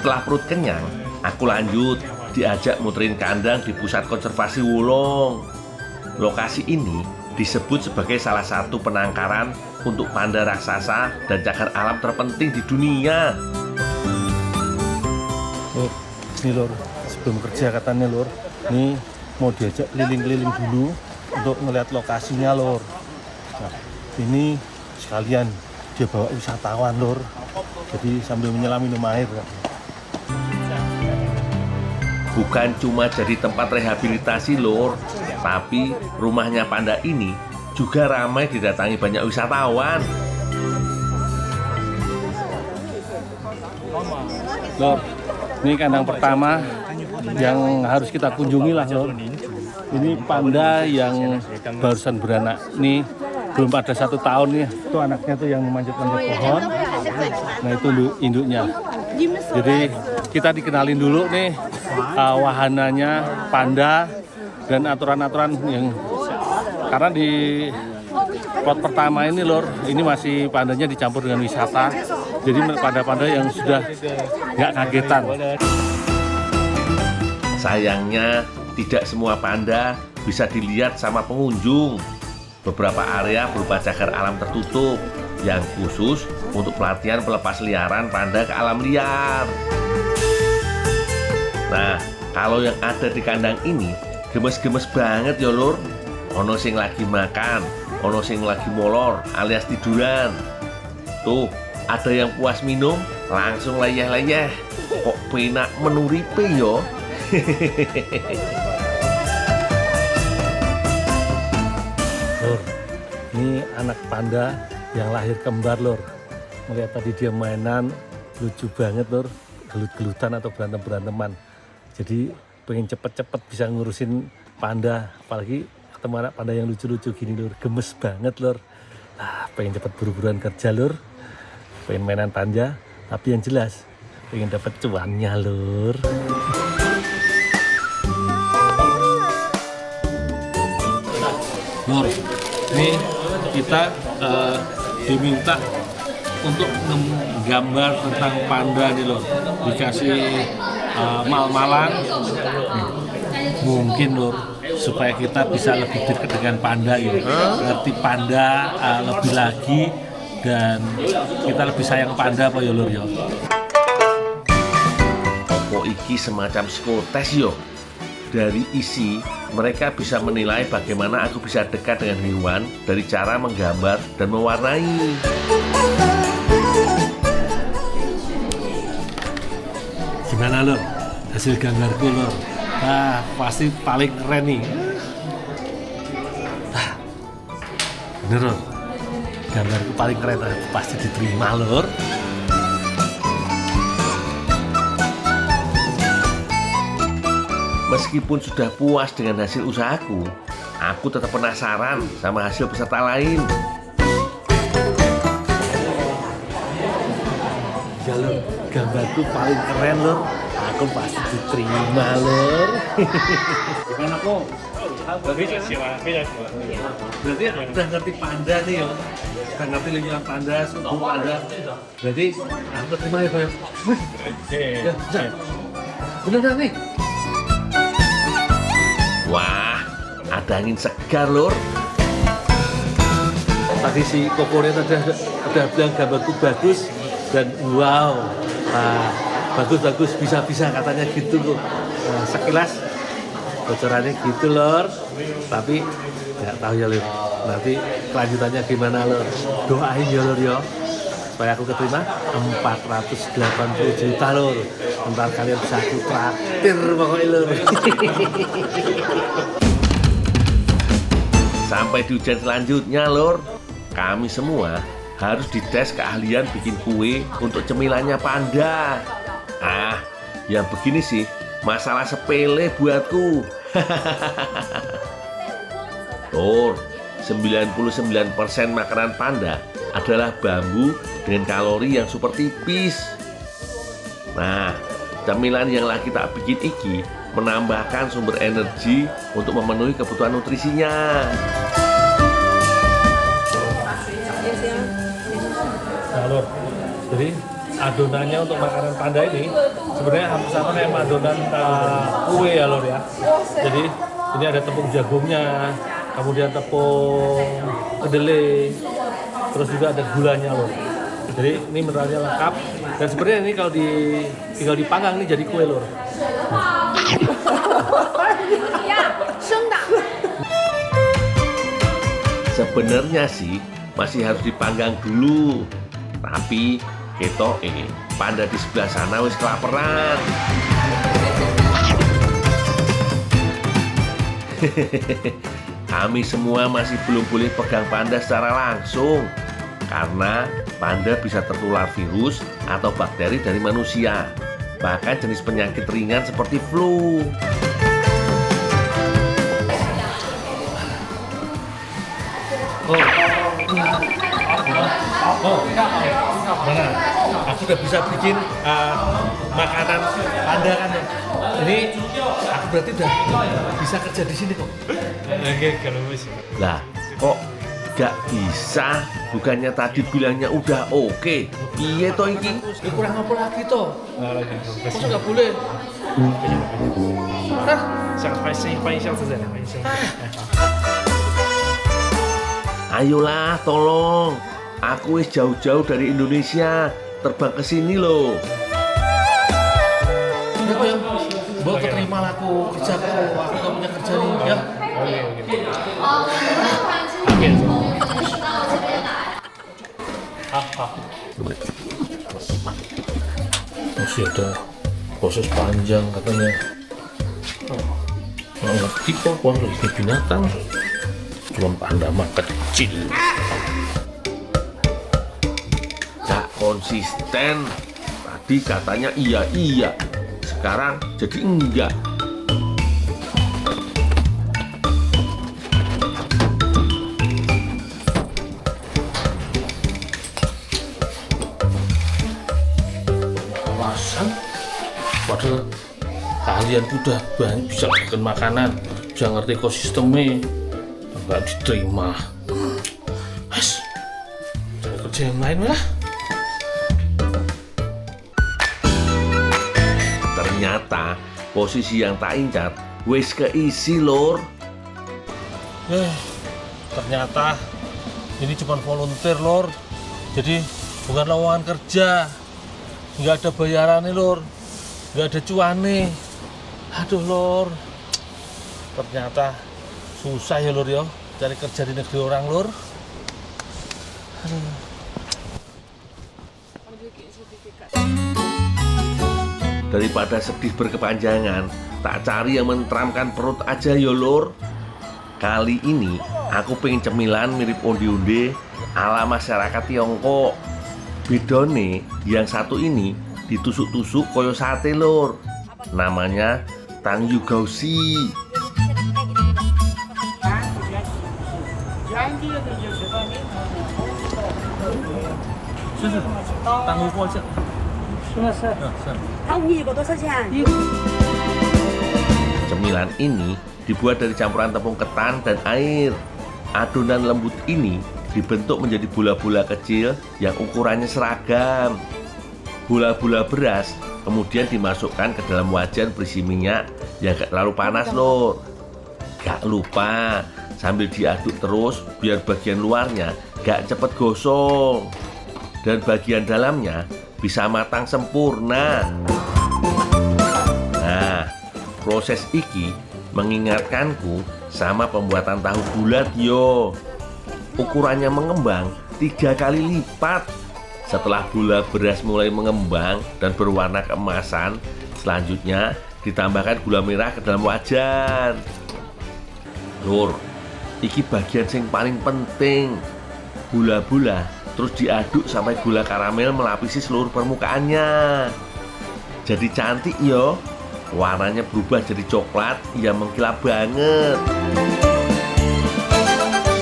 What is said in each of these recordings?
Setelah perut kenyang, aku lanjut diajak muterin kandang di pusat konservasi Wulong. Lokasi ini disebut sebagai salah satu penangkaran untuk panda raksasa dan cagar alam terpenting di dunia. Lur, ini lur, sebelum kerja katanya lur, ini mau diajak keliling-keliling dulu untuk ngeliat lokasinya lur. Nah, ini sekalian dia bawa wisatawan lur, jadi sambil menyelam minum air. Bukan cuma jadi tempat rehabilitasi lur, tapi rumahnya panda ini juga ramai didatangi banyak wisatawan. Lur, ini kandang pertama yang harus kita kunjungi lah lur. Ini panda yang barusan beranak. Ini belum ada 1 tahun nih. Itu anaknya tuh yang memanjat-manjat pohon. Nah itu induknya. Jadi kita dikenalin dulu nih wahananya panda dan aturan-aturan yang karena di plot pertama ini lor, ini masih pandanya dicampur dengan wisata. Jadi panda-panda yang sudah nggak kagetan. Sayangnya tidak semua panda bisa dilihat sama pengunjung. Beberapa area berupa cagar alam tertutup yang khusus untuk pelatihan pelepas liaran panda ke alam liar. Nah, kalau yang ada di kandang ini gemes-gemes banget ya lur. Ono sing lagi makan, ono sing lagi molor alias tiduran. Tuh, ada yang puas minum langsung leyeh-leyeh. Kok penak menuripe yo. Lur, ini anak panda yang lahir kembar lur. Melihat tadi dia mainan lucu banget lur, gelut-gelutan atau berantem-beranteman. Jadi pengen cepet-cepet bisa ngurusin panda, apalagi ketemu anak panda yang lucu-lucu gini lur, gemes banget lur. Nah, pengen cepet buru-buruan kerja lur, pengen mainan panda, tapi yang jelas pengen dapet cuannya lur. Lur, ini kita diminta untuk menggambar tentang panda nih lur, dikasih mal-malan mungkin lur, supaya kita bisa lebih dekat dengan panda gitu, ngerti panda lebih lagi dan kita lebih sayang panda apa ya lur ya. Opo iki semacam psikotes yo. Dari isi, mereka bisa menilai bagaimana aku bisa dekat dengan hewan dari cara menggambar dan mewarnai. Gimana lor? Hasil gambarku lor? Nah, pasti paling keren nih. Nah, bener lor? Gambarku paling keren, pasti diterima lor. Meskipun sudah puas dengan hasil usahaku, aku tetap penasaran sama hasil peserta lain. Ya lor, gambarku paling keren lor. Aku pasti diterima lor. Gimana kok? Berarti udah ngerti panda nih ya? Udah ngerti lingkungan panda, suku panda. Berarti aku terima ya Pak ya? Ya, bisa. Bener nih? Wah, ada angin segar lur. Tadi si Kokoret ada bilang gambarku bagus dan wow, bagus bisa katanya gitu kok. Sekilas bocorannya gitu lor, tapi nggak tahu ya lor. Nanti kelanjutannya gimana lor? Doain ya lor ya, supaya aku keterima 480 juta lor. Ntar kalian bisa aku traktir pokoknya lor. Sampai di ujian selanjutnya lor, kami semua harus dites keahlian bikin kue untuk cemilannya panda. Yang begini sih masalah sepele buatku. Lor, 99% makanan panda adalah bambu dengan kalori yang super tipis. Nah, cemilan yang lagi tak bikin iki menambahkan sumber energi untuk memenuhi kebutuhan nutrisinya. Nah lor, jadi adonannya untuk makanan panda ini sebenarnya hampir sama kayak adonan kue ya lor ya. Jadi ini ada tepung jagungnya, kemudian tepung kedelai, terus juga ada gulanya lor. Jadi ini mineralnya lengkap dan sebenarnya ini kalau tinggal dipanggang nih jadi kue lor. Sebenarnya sih masih harus dipanggang dulu, tapi ketoke panda di sebelah sana wis kelaparan. Kami semua masih belum boleh pegang panda secara langsung karena panda bisa tertular virus atau bakteri dari manusia, bahkan jenis penyakit ringan seperti flu. Mana? Aku udah bisa bikin makanan panda kan ya. Ini aku berarti udah bisa kerja di sini kok. Oke, kalau wis. Lah, kok gak bisa? Bukannya tadi bilangnya udah oke. Piye toh iki? Kurang apa lagi toh? Masa nggak boleh? Ayolah, tolong. Aku wis jauh-jauh dari Indonesia, terbang ke sini loh. Ya kok yang bawa keterima lah aku kerja kok. Aku gak punya kerja nih ya. Amin. Masih ada proses panjang katanya. Nggak ngerti kok, wah ini binatang. Cuma panda mah kecil. Gak konsisten. Tadi katanya iya, sekarang jadi enggak. Alasan padahal kalian udah banyak bisa bikin makanan, bisa ngerti ekosistemnya, nggak diterima. Mas, cari kerja yang lain lah. Ternyata posisi yang tak incat wis keisi lor. Ternyata ini cuma volunteer lor, jadi bukan lowongan kerja, nggak ada bayarannya lor, nggak ada cuannya. Aduh lor, ternyata susah ya lor ya cari kerja di negeri orang lor. Daripada sedih berkepanjangan, tak cari yang menteramkan perut aja ya lor. Kali ini aku pengen cemilan mirip onde-onde ala masyarakat Tiongkok. Bedone yang satu ini ditusuk-tusuk koyo sate lor. Namanya Tang Yu Gausi. Cemilan ini dibuat dari campuran tepung ketan dan air. Adonan lembut ini dibentuk menjadi bola-bola kecil yang ukurannya seragam. Bola-bola beras kemudian dimasukkan ke dalam wajan berisi minyak yang gak terlalu panas lor. Gak lupa sambil diaduk terus biar bagian luarnya gak cepet gosong dan bagian dalamnya bisa matang sempurna. Nah, proses iki mengingatkanku sama pembuatan tahu bulat yo. Ukurannya mengembang 3 kali lipat. Setelah gula beras mulai mengembang dan berwarna keemasan, selanjutnya ditambahkan gula merah ke dalam wajan. Lur, iki bagian yang paling penting. Gula-gula terus diaduk sampai gula karamel melapisi seluruh permukaannya. Jadi cantik yo. Warnanya berubah jadi coklat yang mengkilap banget.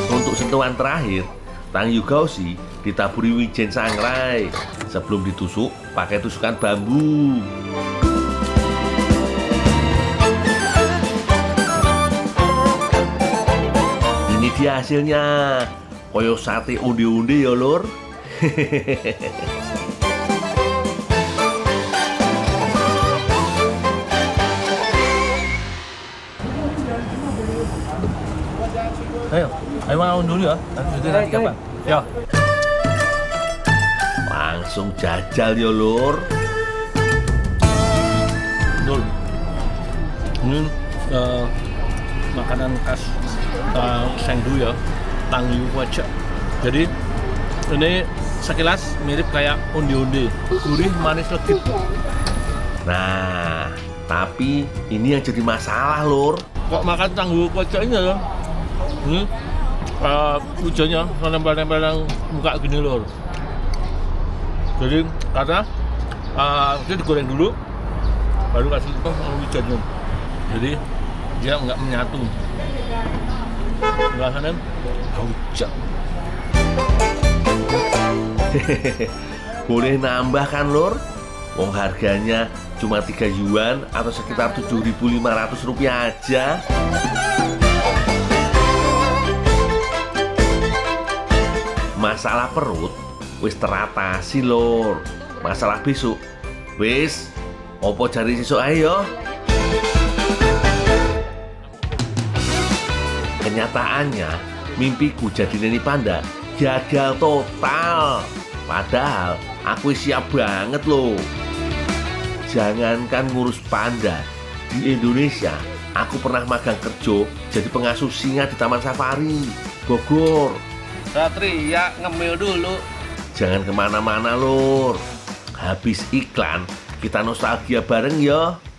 Untuk sentuhan terakhir, Tang Yu Gausi ditaburi wijen sangrai sebelum ditusuk pakai tusukan bambu. Ini dia hasilnya, koyo sate onde-onde ya lor. Ayo mau dulu ya. Nanti kapan? Ya. Langsung jajal yo lur. Dul. Ini makanan khas Chengdu ya, Tangyu Wajak. Jadi ini sekilas mirip kayak undi-undi, gurih, manis, legit. Nah, tapi ini yang jadi masalah lur. Kok makan Tangyu Wajak ini ya? Ini hujannya nempel-nempel yang muka gini lur. Jadi karena dia digoreng dulu, baru kasih hujannya. Jadi dia nggak menyatu. Rasanya hujak. Boleh nambah kan lur? Wong harganya cuma 3 yuan atau sekitar 7.500 rupiah aja. Masalah perut wis teratasi lur. Masalah besok wis opo jari sesuk ayo. Kenyataannya mimpiku jadi neni panda gagal total. Padahal aku siap banget loh. Jangankan ngurus panda, di Indonesia aku pernah magang kerja jadi pengasuh singa di Taman Safari Bogor. Satri ya ngemil dulu. Jangan kemana-mana lur. Habis iklan kita nostalgia bareng ya.